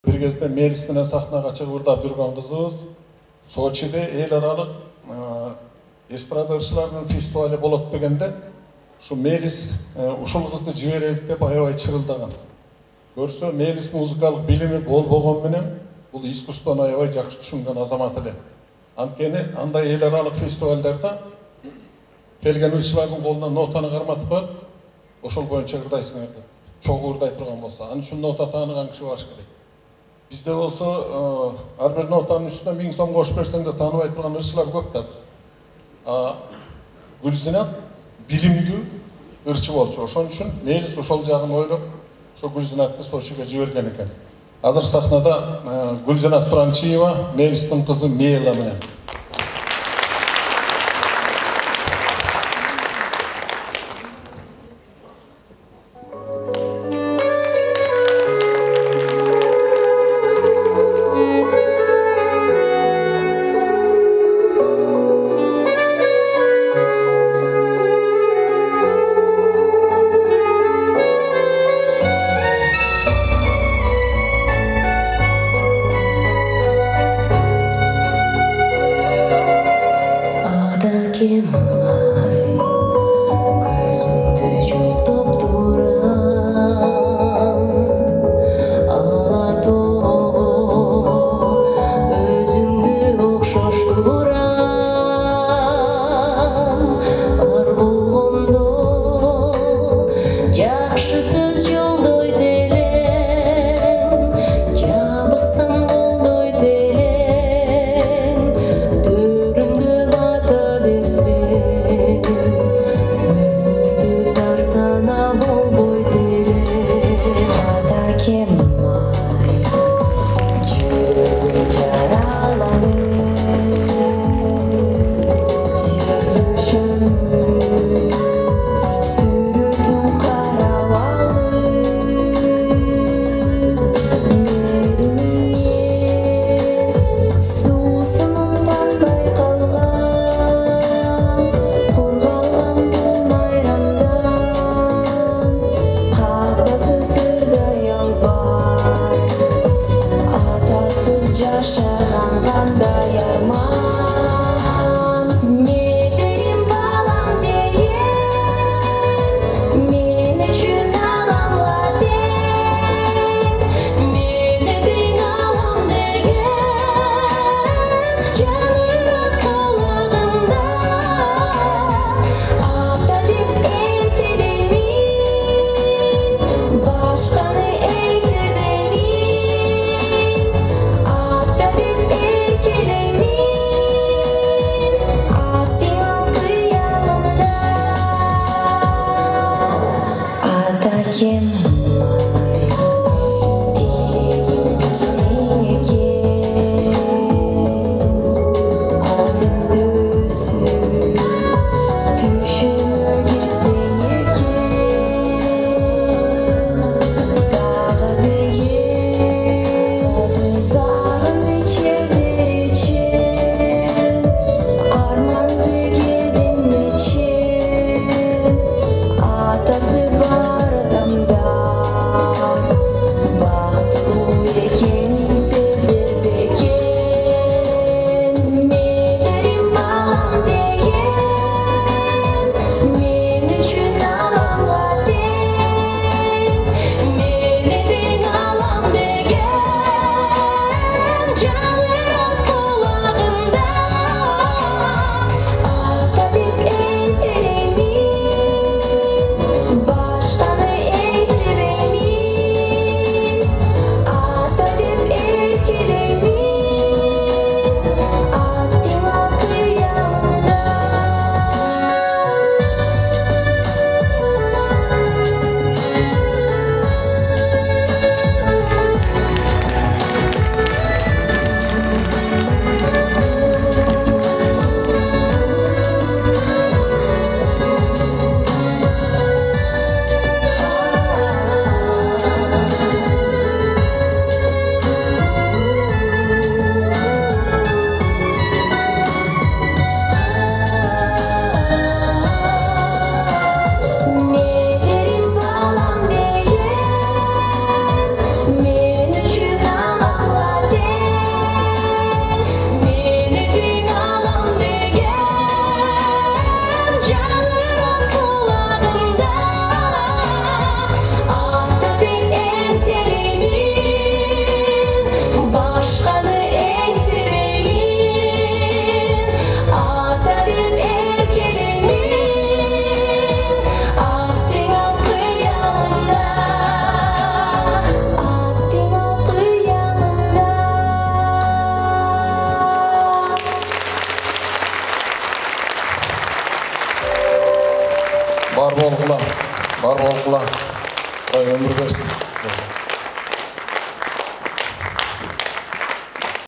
Bir кезде Melis менен сахнага чыгып ырдап жүргөн кызыбыз Сочиде эл аралык эстрада ырчыларынын фестивали болот дегенде ушу Melis ушул кызды жиберелик деп аябай чырылдаган. Көрсө Melis музыкалык билими болбогон менен бул искусствону аябай жакшы түшүнгөн азамат эле. Анткени андай эл аралык фестивалдарда келген ырчылардын колунан нотаны карматып коюп, ошол боюнча ырдайсың деп. Чогуу ырдай турган болсо, анын үчүн нота тааныган киши баш керек. Bizde olsa her bir notanın üstüne 1000 so'm qo'shib bersang da tanımay turgan ırçılar көп қазір. Gülzinat bilimli ırçı болчу. Ошон үчүн Melis ошол жагын ойлоп, ошо Gülzinatты Сочиге жиберген экен. Азыр сахнада Gülzinat Туранчиева, Melis'tin кызы Мейла менен. Gözümde жоқтоп турам, алатоого өзүңдү окшоштурам. Бар болгондо жакшы сөз жолдойт элем, жабыксам колдойт элем, төрүмдө бата берсем. бар болғыла. Құдай өмір берсін.